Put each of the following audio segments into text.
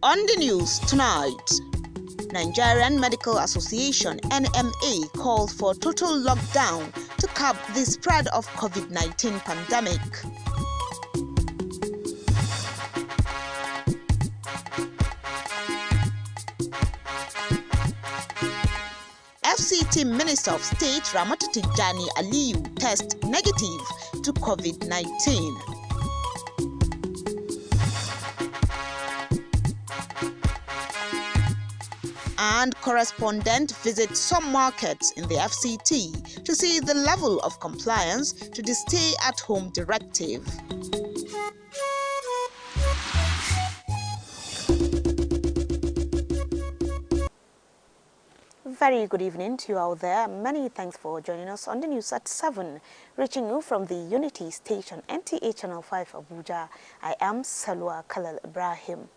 On the news tonight, Nigerian Medical Association (NMA) called for total lockdown to curb the spread of COVID-19 pandemic. FCT Minister of State Tijani Aliyu test negative to COVID-19. And correspondent visits some markets in the FCT to see the level of compliance to the stay-at-home directive. Very good evening to you out there. Many thanks for joining us on the news at 7, reaching you from the Unity Station, NTA Channel 5 Abuja. I am Salwa Khalil Ibrahim.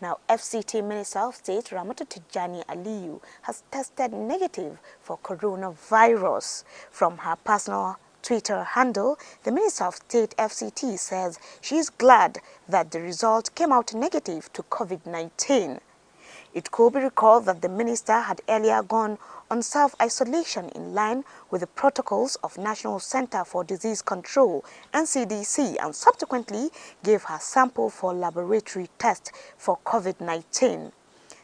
Now, FCT Minister of State Tijani Aliyu has tested negative for coronavirus. From her personal Twitter handle, the Minister of State FCT says she is glad that the result came out negative to COVID-19. It could be recalled that the minister had earlier gone on self-isolation in line with the protocols of National Center for Disease Control, NCDC, and subsequently gave her sample for laboratory test for COVID-19.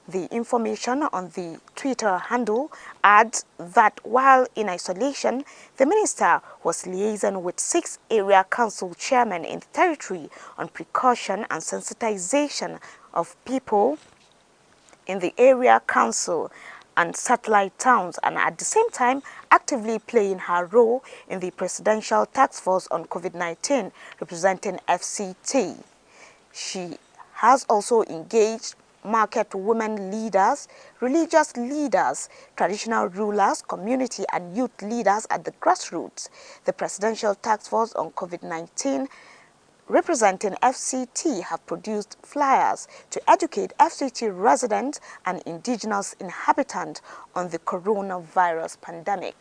The information on the Twitter handle adds that while in isolation, the minister was liaising with 6 area council chairmen in the territory on precaution and sensitization of people in the area council and satellite towns, and at the same time actively playing her role in the Presidential Task Force on COVID-19 representing FCT. She has also engaged market women leaders, religious leaders, traditional rulers, community and youth leaders at the grassroots. The Presidential Task Force on COVID-19 representing FCT have produced flyers to educate FCT residents and indigenous inhabitants on the coronavirus pandemic.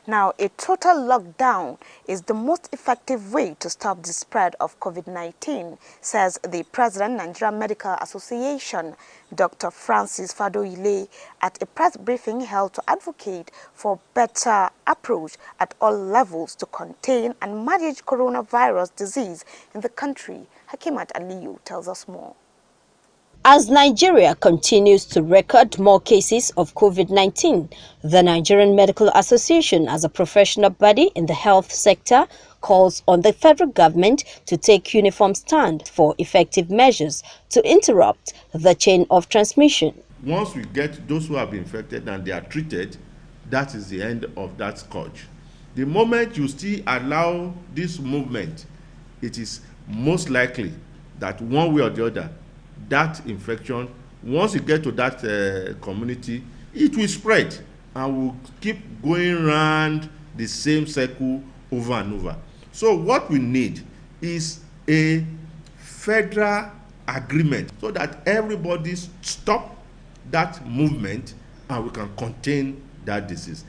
Now, a total lockdown is the most effective way to stop the spread of COVID-19, says the President, Nigerian Medical Association, Dr. Francis Fadoile, at a press briefing held to advocate for better approach at all levels to contain and manage coronavirus disease in the country. Hakimat Aliyu tells us more. As Nigeria continues to record more cases of COVID-19, the Nigerian Medical Association, as a professional body in the health sector, calls on the federal government to take uniform stand for effective measures to interrupt the chain of transmission. Once we get those who have been infected and they are treated, that is the end of that scourge. The moment you still allow this movement, it is most likely that one way or the other, that infection, once you get to that community, it will spread and will keep going around the same circle over and over. So what we need is a federal agreement so that everybody stop that movement and we can contain that disease.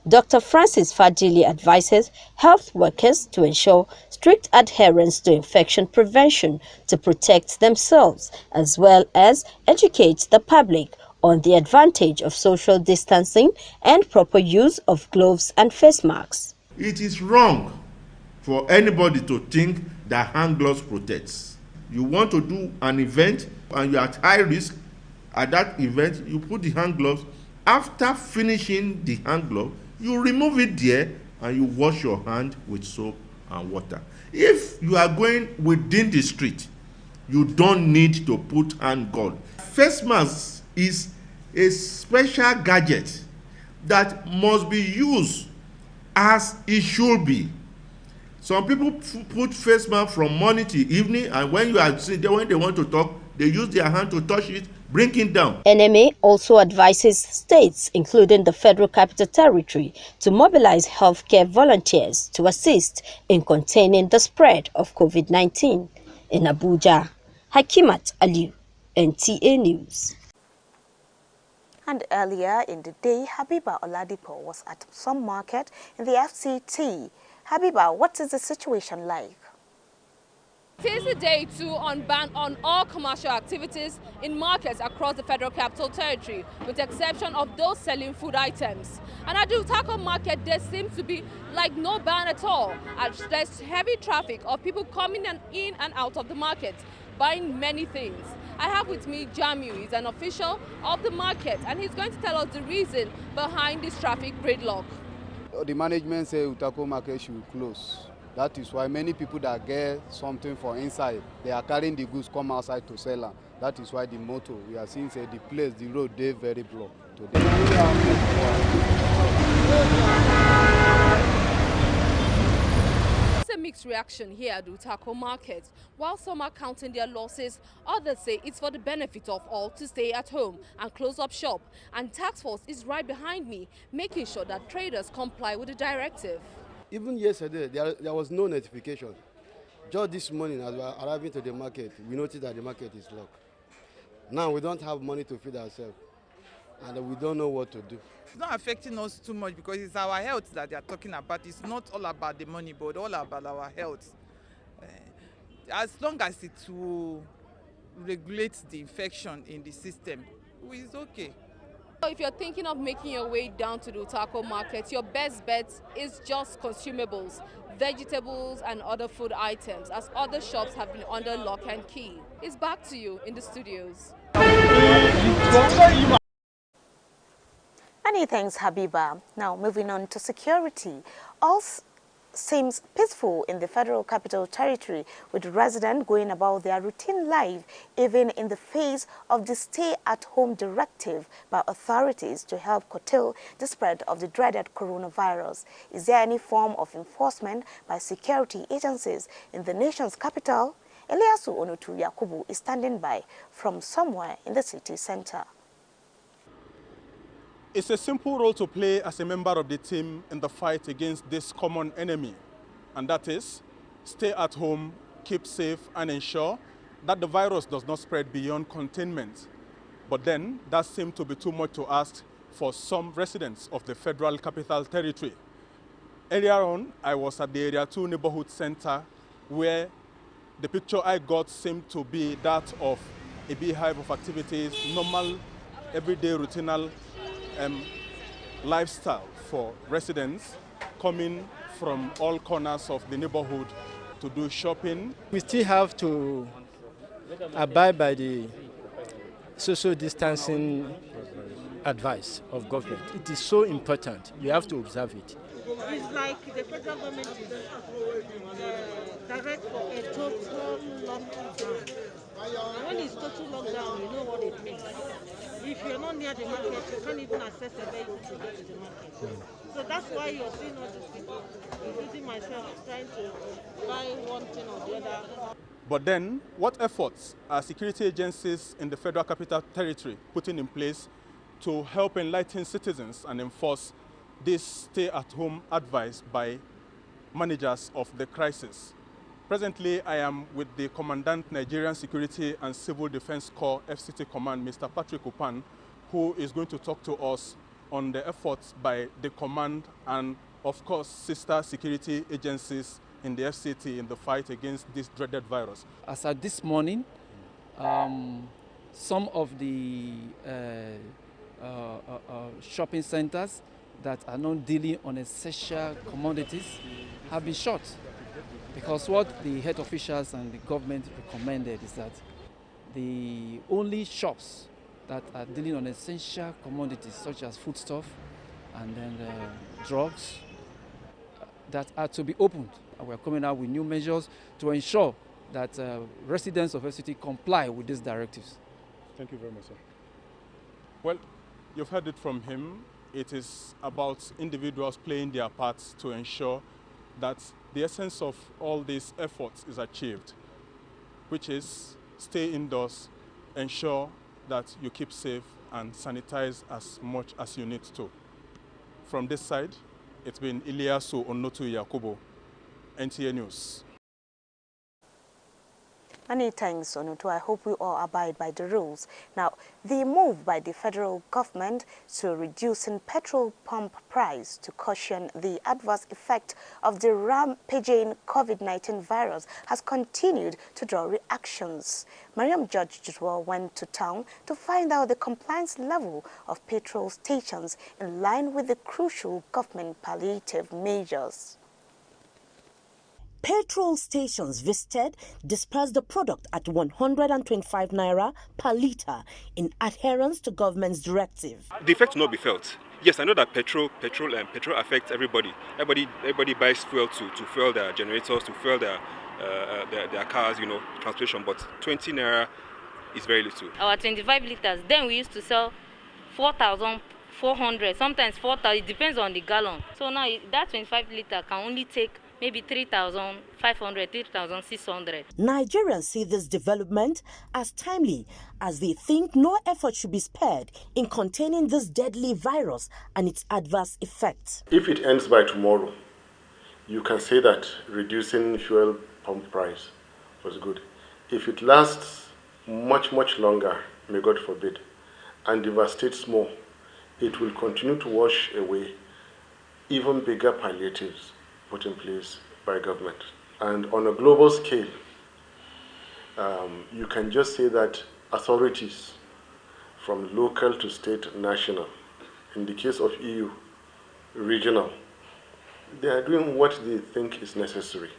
Dr. Francis Fadili advises health workers to ensure strict adherence to infection prevention to protect themselves, as well as educate the public on the advantage of social distancing and proper use of gloves and face masks. It is wrong for anybody to think that hand gloves protects. You want to do an event and you're at high risk at that event, you put the hand gloves. After finishing the hand glove, you remove it there and you wash your hand with soap and water. If you are going within the street, you don't need to put hand glove. Face mask is a special gadget that must be used as it should be. Some people put face mask from morning to evening, and when you are sitting there, when they want to talk, they use their hand to touch it, bring it down. NMA also advises states, including the Federal Capital Territory, to mobilize healthcare volunteers to assist in containing the spread of COVID-19. In Abuja, Hakimat Aliyu, NTA News. And earlier in the day, Habiba Oladipo was at some market in the FCT. Habiba, what is the situation like? is the day 2 on ban on all commercial activities in markets across the Federal Capital Territory, with the exception of those selling food items. And at the Utako market, there seems to be like no ban at all, as there's heavy traffic of people coming in and out of the market, buying many things. I have with me Jamiu. He's an official of the market, and he's going to tell us the reason behind this traffic gridlock. The management say Utako market should close. That is why many people that get something for inside, they are carrying the goods come outside to sell them. That is why the motto, we are seeing say the place, the road, they very blocked today. It's a mixed reaction here at the Utako market. While some are counting their losses, others say it's for the benefit of all to stay at home and close up shop. And task force is right behind me, making sure that traders comply with the directive. Even yesterday, there was no notification. Just this morning, as we are arriving to the market, we noticed that the market is locked. Now we don't have money to feed ourselves, and we don't know what to do. It's not affecting us too much because it's our health that they are talking about. It's not all about the money, but all about our health. As long as it will regulate the infection in the system, it's okay. So if you're thinking of making your way down to the Utako market, your best bet is just consumables, vegetables and other food items, as other shops have been under lock and key. It's back to you in the studios. Many thanks, Habiba. Now moving on to security. All seems peaceful in the Federal Capital Territory, with residents going about their routine life even in the face of the stay-at-home directive by authorities to help curtail the spread of the dreaded coronavirus. Is there any form of enforcement by security agencies in the nation's capital? Eliasu Onutu Yakubu is standing by from somewhere in the city center. It's a simple role to play as a member of the team in the fight against this common enemy, and that is stay at home, keep safe, and ensure that the virus does not spread beyond containment. But then that seemed to be too much to ask for some residents of the Federal Capital Territory. Earlier on, I was at the Area 2 Neighborhood Center, where the picture I got seemed to be that of a beehive of activities, normal, everyday, routinal lifestyle for residents coming from all corners of the neighborhood to do shopping. We still have to abide by the social distancing advice of government. It is so important. We have to observe it. It's like the federal government is direct for a total lockdown. And when it's total lockdown, you know what it means. If you're not near the market, you can't even access a vehicle to get to the market. So that's why you're seeing all these people, including myself, trying to buy one thing or the other. But then, what efforts are security agencies in the Federal Capital Territory putting in place to help enlighten citizens and enforce this stay-at-home advice by managers of the crisis? Presently, I am with the Commandant Nigerian Security and Civil Defense Corps FCT Command, Mr. Patrick Upan, who is going to talk to us on the efforts by the command and, of course, sister security agencies in the FCT in the fight against this dreaded virus. As at this morning, some of the shopping centers that are not dealing on essential commodities have been shut. Because what the health officials and the government recommended is that the only shops that are dealing on essential commodities such as foodstuff and then drugs that are to be opened. And we're coming out with new measures to ensure that residents of FCT comply with these directives. Thank you very much, sir. Well, you've heard it from him. It is about individuals playing their parts to ensure that the essence of all these efforts is achieved, which is stay indoors, ensure that you keep safe and sanitize as much as you need to. From this side, it's been Eliasu Onotu Yakubu, NTA News. Many thanks, Onutu. I hope we all abide by the rules. Now, the move by the federal government to reducing petrol pump price to cushion the adverse effect of the rampaging COVID-19 virus has continued to draw reactions. Mariam Judge Jutwa went to town to find out the compliance level of petrol stations in line with the crucial government palliative measures. Petrol stations visited dispersed the product at 125 naira per litre in adherence to government's directive. The effect will not be felt. Yes, I know that petrol affects everybody. Everybody buys fuel to fuel their generators, to fuel their cars, transportation. But 20 naira is very little. Our 25 liters. Then we used to sell 4,400, sometimes 4,000. It depends on the gallon. So now that 25 liter can only take maybe 3,500, 3,600. Nigerians see this development as timely, as they think no effort should be spared in containing this deadly virus and its adverse effects. If it ends by tomorrow, you can say that reducing fuel pump price was good. If it lasts much, much longer, may God forbid, and devastates more, it will continue to wash away even bigger palliatives put in place by government. And on a global scale, you can just say that authorities from local to state, national, in the case of EU, regional, they are doing what they think is necessary.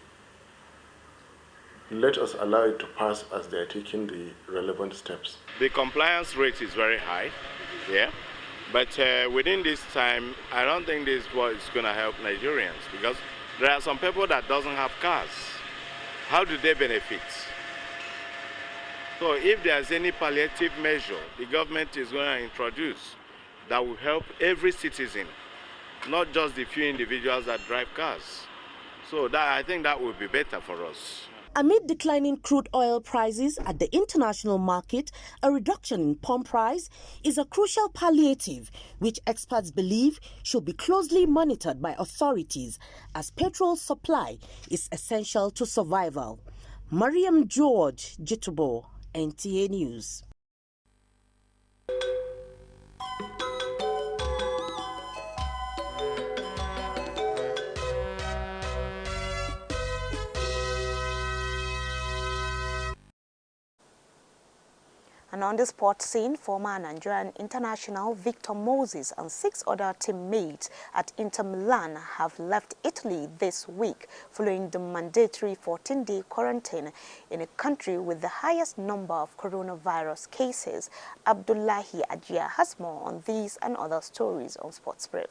Let us allow it to pass as they are taking the relevant steps. The compliance rate is very high, yeah. But within this time, I don't think this is what is going to help Nigerians, because there are some people that doesn't have cars. How do they benefit? So if there's any palliative measure the government is going to introduce that will help every citizen, not just the few individuals that drive cars. So I think that would be better for us. Amid declining crude oil prices at the international market, a reduction in pump price is a crucial palliative, which experts believe should be closely monitored by authorities, as petrol supply is essential to survival. Mariam George Jitubo, NTA News. And on the sport scene, former Nigerian international Victor Moses and 6 other teammates at Inter Milan have left Italy this week following the mandatory 14-day quarantine in a country with the highest number of coronavirus cases. Abdullahi Ajia has more on these and other stories on Sports Brief.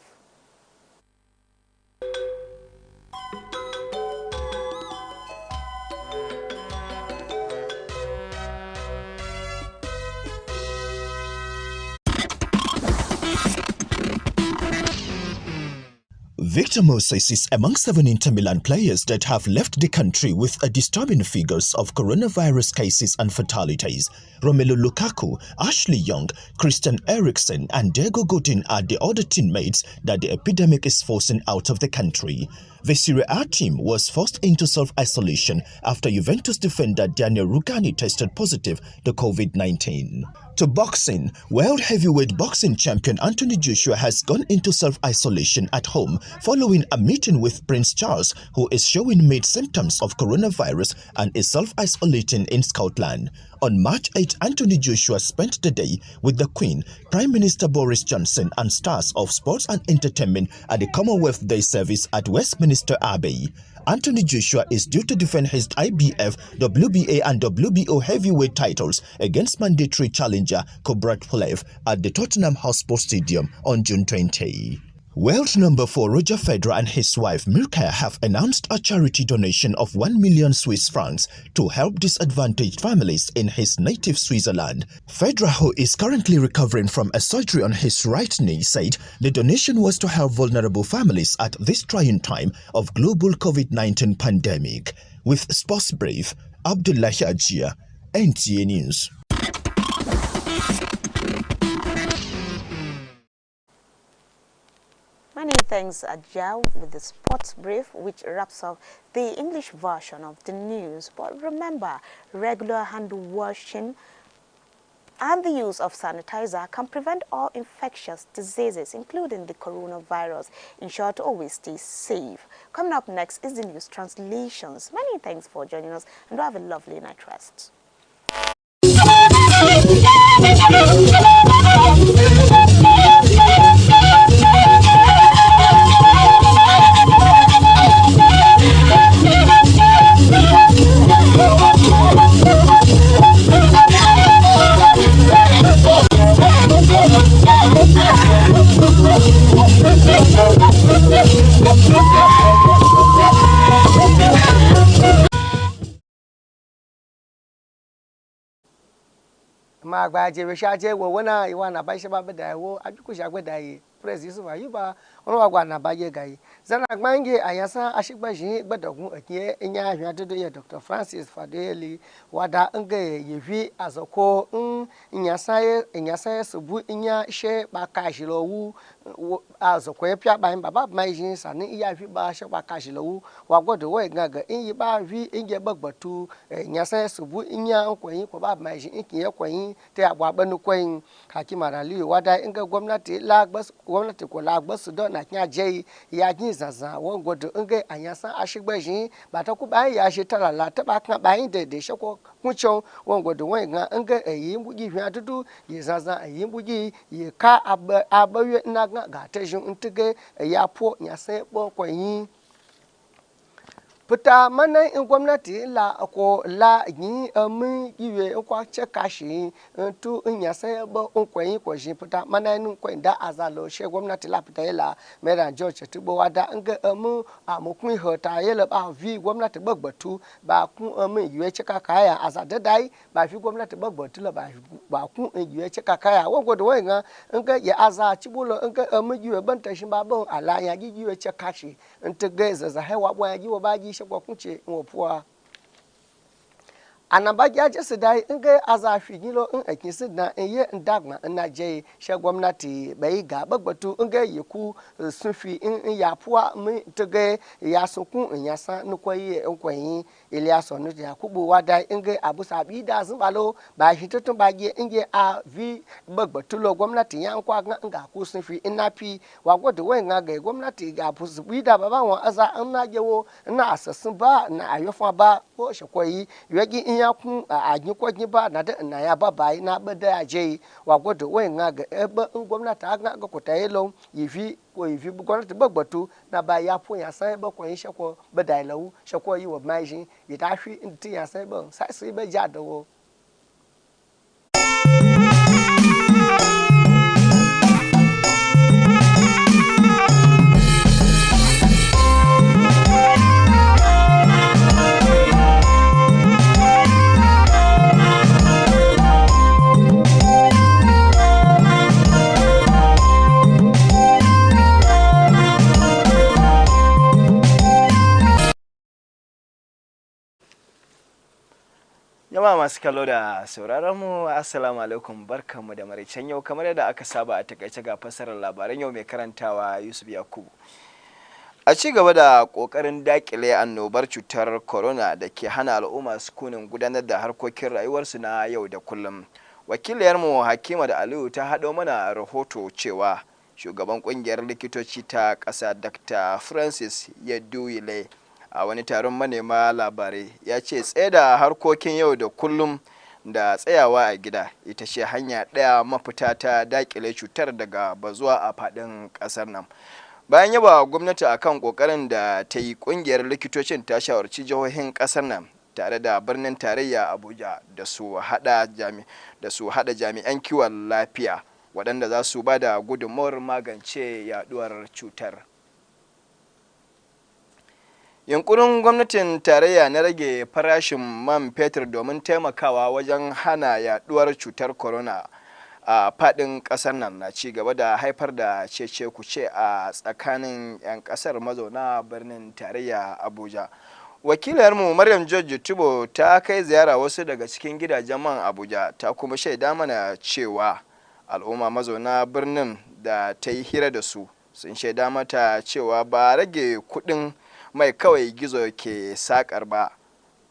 Victor Moses is among 7 Inter Milan players that have left the country with a disturbing figures of coronavirus cases and fatalities. Romelu Lukaku, Ashley Young, Christian Eriksen and Diego Godin are the other teammates that the epidemic is forcing out of the country. The Serie A team was forced into self-isolation after Juventus defender Daniel Rugani tested positive to COVID-19. To boxing, world heavyweight boxing champion Anthony Joshua has gone into self-isolation at home following a meeting with Prince Charles, who is showing mild symptoms of coronavirus and is self-isolating in Scotland. On March 8, Anthony Joshua spent the day with the Queen, Prime Minister Boris Johnson and stars of sports and entertainment at the Commonwealth Day service at Westminster Abbey. Anthony Joshua is due to defend his IBF, WBA and WBO heavyweight titles against mandatory challenger Kubrat Pulev at the Tottenham Hotspur Stadium on June 20. World number 4 Roger Federer and his wife Mirka have announced a charity donation of 1 million Swiss francs to help disadvantaged families in his native Switzerland. Federer, who is currently recovering from a surgery on his right knee, said the donation was to help vulnerable families at this trying time of global COVID-19 pandemic. With Sports Brief, Abdullahi Ajia, NTA News. Many thanks, Ajao, with the sports brief, which wraps up the English version of the news. But remember, regular hand washing and the use of sanitizer can prevent all infectious diseases, including the coronavirus. Ensure to always stay safe. Coming up next is the news translations. Many thanks for joining us, and have a lovely night rest. ma gba je we sha je wo wona iwa na ba se ba beda wo ajuku sha gbeda yi press yusuf ayuba ono wa gwa na ba ye gai zana gbange ayasa ashigbaji gbedogun ekie enya ahwa dodo ye Dr. Francis Fadeli wada nge yevi azoko nyasa ye subu nya she ba kashilowu azoko ye pia ba baba maijin sani iya vi ba she ba kashilowu wa godo we gaga yin ba vi inge gbagbatu nyasa ye subu nya nkwen ko ba maijin ikiye kwen te agba banu kwen hakima rali wada nge gwamnati ko la gbasu do na kya je ya gin zaza won godo nge anyasa ashigbaji ba ta ku ba ya she talala ta ba kan ba yin de sheko kuncho won godo won ga nge eyi mbugi hwa dudu ye zaza eyi mbugi ye ka abawe na ga ta jin ntige ya po nyasa bo kwen Puta mana in gwamnati la ko la yin amin yiwe kwa che kashi tu nya sai ba unkwen ko shi puta mana nin kwen da azalo she gwamnati la puta la mera George tubo wada nga amu amukun hota yela ba vi gwamnati bagbatu ba kun amin yiwe che kakaya azada dai ba fi gwamnati bagbatu la ba kun yiwe che kakaya won godo wenga nga ya aza chibulo nga amin yiwe banta shin ba bon ala ya yiwe che kashi ntigeza za hewa bwa yiwe ba ji shekwa kunce wopuwa anabagya jese dai nge azafi gilo akinsi na eye ndagma na je she gwamnati bai ga bagbatu nge yeku sunfi ya puwa mi tege ya sukun nyasa nukoyi nkwayin Eliaso nu Yakubu wada nge abusa bida zumbalo ba hitutun bage nge a vi bagbatu lo gwamnati ya nkwa nga ku sunfi inapi wa godo wenga ga gwamnati ga busu bida baba won aza na jewo na asasin ba na ayofa ba ko shekoyi yegi ya kun agin kwagin ba na ya ba bai na bada aje wa godo wenga ga ebe gwamnati aga ga kutayelo yivi ko yivi gwamnati bagbatu na ba ya pu ya sai ba ko yin shako bada lawu shako yi wa majin yitafi inti ya sai ba sai be jadawo Jama'a masu kallo da sauraron mu assalamu alaikum barkanmu da maraicen yau kamar yadda aka saba a takaice ga fasarar labaran yau mai karantawa Yusuf Yakubu. A ci gaba da kokarin dakile annobar cutar corona da ke hana al'umma sukunin gudanar da harkokin rayuwarsu na yau da kullum. Wakiliyarmu Hakima da Aliyu ta haɗo mana rahoto cewa shugaban kungiyar likitoci ta ƙasa Dr. Francis Yeduyile a wani taron manema labarai ya ce tsaida harkokin yau da kullum da tsayawa a gida ita ce hanya ɗaya mafita ta dakile cutar daga bazuwa a faɗin ƙasar nan. Bayan yaba gwamnati akan kokarin da ta yi, kungiyar likitocin ta shawarci jihohin ƙasar nan tare da birnin tarayya Abuja da su hada jami'an kiwon lafiya waɗanda za su ba da gudunmawar magance yaduwar cutar. Yunkurin gwamnatin tarayya na rage farashin man fetur domin taimakawa wajen hana yaduwar cutar corona a fadin kasar nan na ci gaba da haifar da cece-kuce a tsakanin 'yan kasar mazauna birnin tarayya Abuja. Wakilarmu Maryam George Tubo ta kai ziyara wasu daga cikin gidajen man Abuja ta kuma shaida mana cewa al'umma mazauna birnin da ta yi hira da su sun shaida mata cewa ba rage kuɗin mai kawai gizo ke sakar ba,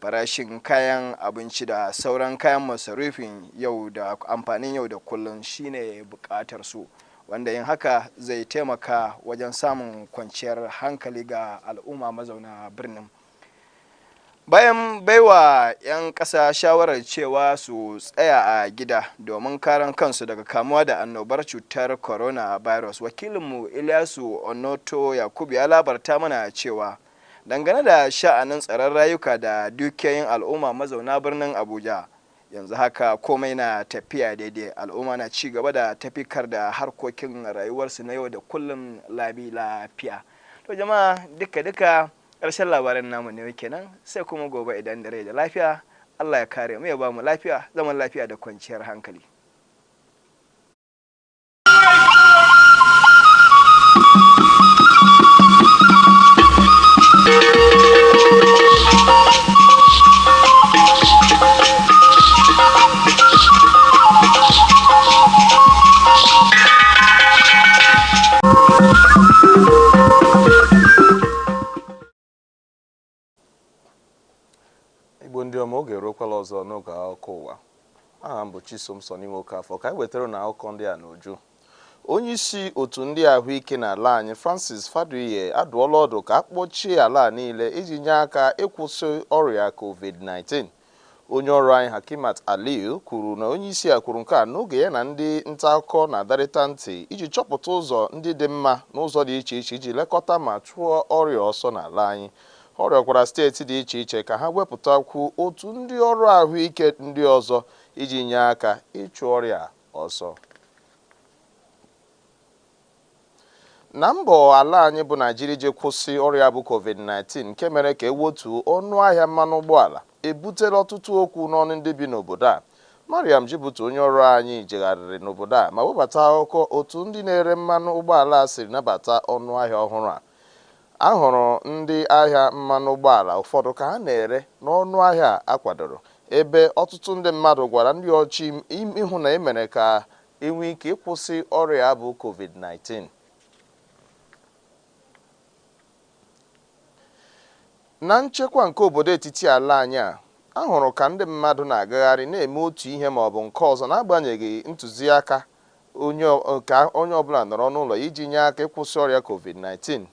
farashin kayan abinci da sauran kayan masarufin yau da amfanin yau da kullum shine bukatar su, wanda yin haka zai taimaka wajen samun kwanciyar hankali ga al'umma mazauna birnin. Bayan baiwa 'yan ƙasa shawarar cewa su tsaya a gida domin karan kansu daga kamuwa da annobar cutar coronavirus, wakilinmu Ilyasu Onoto Yakubu ya labarta mana cewa dangane da sha'anin tsaron rayuka da dukiyoyin al'umma mazauna birnin Abuja, yanzu haka komai na tafiya daidai, al'umma na ci gaba da tafikar da harkokin rayuwarsu na yau da kullum lafiya. To jama'a, duka ƙarshen labaran namu ne kenan, sai kuma gobe idan da rai da lafiya. Allah ya kare mu, ya ba mu lafiya, zaman lafiya da kwanciyar hankali. Igbo ndị ọma, oge eruokwala ọzọ n'oge akụkọ ụwa. Aha m bụ Chisom Sonimokafọ. Ka anyị wetara na akụkọ ndị a n'uju. Onye isi otu ndị ahụike n'ala anyị, Francis Faduiye, adụọla ọdụ ka akpọchie ala niile iji nye aka ịkwụsị ọrịa COVID-19. Onye ọrụ anyị Hakimat Aliyu kwuru na onye isi a kwuru nke a n'oge ya na ndị nta akụkọ na-adarịta ntị iji chọpụta ụzọ ndị dị mma n'ụzọ dị iche iche iji lekọta ma chụọ ọrịa ọsọ n'ala anyị. Ọ rịọkwara steeti dị iche iche ka ha wepụtakwu otu ndị ọrụ ahụike ndị ọzọ iji nye aka ịchụ ọrịa ọsọ. Na mbọ ala anyị bụ Naịjirịa iji kwụsị ọrịa bụ COVID-19 nke mere ka ewotuo ọnụ ahịa mmanụ ụgbọala ebutela ọtụtụ okwu n'ọnụ ndị bi n'obodo a. Mariam Jibutu, onye ọrụ anyị, jegharịrị n'obodo a ma webata akụkọ otu ndị na-ere mmanụ ụgbọala siri nabata ọnụ ahịa ọhụrụ a. A hụrụ ndị ahịa mmanụ ụgbọala ụfọdụ ka ha na-ere n'ọnụ ahịa akwadoro, ebe ọtụtụ ndị mmadụ gwara ndị ọchị ịhụ na emere ka enwee ike ịkwụsị ọrịa bụ COVID-19. Na nchekwa nke obodo etiti ala anyị a hụrụ ka ndị mmadụ na-agagharị na-eme otu ihe ma ọ bụ nke ọzọ n'agbanyeghị ntụziaka onye ọbụla nọrọ n'ụlọ iji nye aka ịkwụsị ọrịa COVID-19.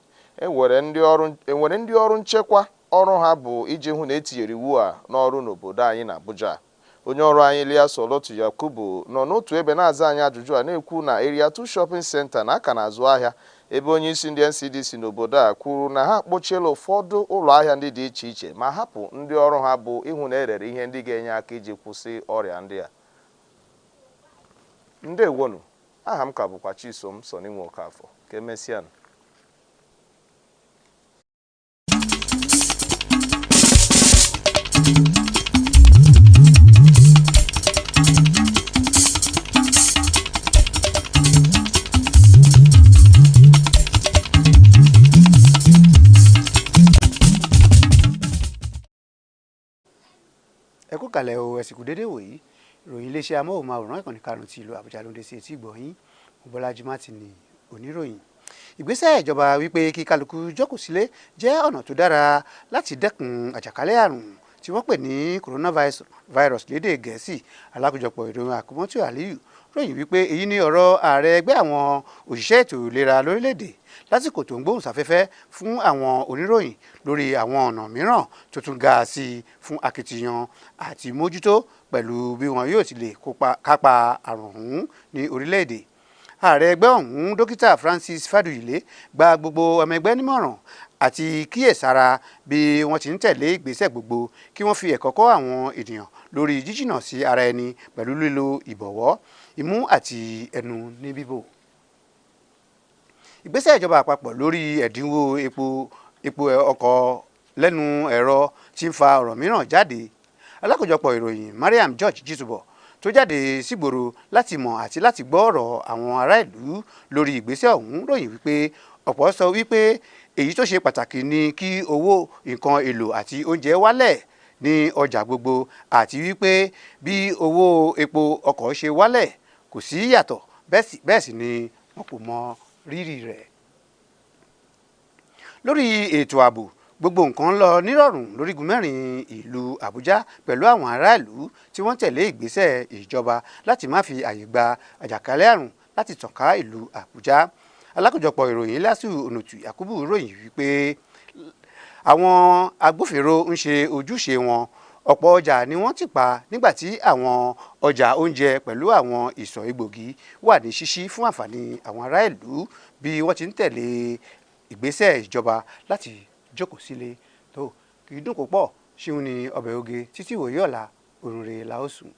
Enwere ndị ọrụ nchekwa ọrụ ha bụ iji hụ na etinyere iwu a n'ọrụ n'obodo anyị na Abuja. Onye ọrụ anyị Elias Olotu Yakubu nọ n'otu ebe na-aza anyị ajụjụ a na-ekwu na Area 2 Shopping Center na aka na-azụ ahịa, ebe onye isi ndị NCDC n'obodo a kwuru na ha akpọchiela ụfọdụ ụlọ ahịa ndị dị iche iche ma hapụ ndị ọrụ ha bụ ịhụ na erere ihe ndị ga-enye aka iji kwụsị ọrịa ndị a. Ndewonu, aha m ka bụkwa Chisom Sonimokafọ. Ka emesịanụ. Ẹ kú kalẹ̀ o, ẹ̀sìnkú dédé wòyí, ìròyìn iléeṣẹ́ amóhùnmáwòrán ìkànnì karùn-ún ti ìlú Àbújá ló ń dé sí etí ìgbọ̀nyín. Bọ́lájí Mátìnì oníròyìn. Ìgbésẹ̀ ìjọba wípé kí kálukú jókòó sílé jẹ́ ọ̀nà tó dára láti dẹ́kun àjàkálẹ̀ àrùn tí wọ́n pè ní coronavirus lédè Gẹ̀ẹ́sì. Alákòjọpọ̀ ìròyìn Àkúmọ́tù Àlíyù ròyìn wípé èyí ni ọ̀rọ̀ ààrẹ ẹgbẹ́ àwọn òṣìṣẹ́ ètò ìlera lórílẹ̀‐èdè lásìkò tó ń gbóhùnsáfẹ́fẹ́ fún àwọn oníròyìn lórí àwọn ọ̀nà mìíràn tó tún ga sí i fún akitiyan àti mójútó pẹ̀lú bí wọn yóò ti lè kápá àrùn ọ̀hún ní orílẹ̀‐èdè. Ààrẹ ẹgbẹ́ ọ̀hún dókítà Francis Faduiye gba gbogbo ọmọ ẹgbẹ́ nímọ̀ràn àti kíyèsára bí wọ́n ti ń tẹ̀lé ìgbésẹ̀ gbogbo kí wọ́n fi ẹ̀kọ́ kọ́ àwọn ènìyàn lórí jíjìnà sí ara ẹni pẹ̀lú lílo ìbọ̀wọ́, imú àti ẹnu ní bíbò. Ìgbésẹ̀ ìjọba àpapọ̀ lórí ẹ̀dínwó epo ọkọ̀ lẹ́nu ẹ̀rọ ti ń fa ọ̀rọ̀ mìíràn jáde. Alákòjọpọ̀ ìròyìn Mariam George Jitubo tó jáde sígboro láti mọ̀ àti láti gbọ́ ọ̀rọ̀ àwọn ará ìlú lórí ìgbésẹ̀ ọ̀hún ròyìn wípé ọ̀pọ̀ sọ wípé èyí tó ṣe pàtàkì ni kí owó nǹkan èlò àti oúnjẹ wálẹ̀ ní ọjà gbogbo àti wípé bí owó epo ọkọ̀ ṣe wálẹ̀ kò sí yàtọ̀, bẹ́ẹ̀ sì ni wọn kò mọ rírì rẹ̀. lórí ètò ààbò gbogbo nǹkan ń lọ nírọ̀rùn lórígun mẹ́rin ìlú Àbújá pẹ̀lú àwọn aráàlú tí wọ́n tẹ̀lé ìgbésẹ̀ ìjọba láti má fi àyè gba àjàkálẹ̀ àrùn láti tàn ká ìlú Àbújá. Alákòjọpọ̀ ìròyìn Lásù Onòtù Yakubu ròyìn wípé àwọn agbófinró ń ṣe ojúṣe wọn. Ọ̀pọ̀ ọjà ni wọ́n ti pa nígbà tí àwọn ọjà oúnjẹ pẹ̀lú àwọn ìsọ̀ egbògi wà ní ṣíṣí fún àǹfààní àwọn ará ìlú bí wọ́n ti ń tẹ̀lé ìgbésẹ̀ ìjọba láti jókòó sílé. tó kì í dùn kó pọ̀ ṣíun ní ọbẹ̀ oge títí wòye ọ̀la òrùn rè la ó sùn.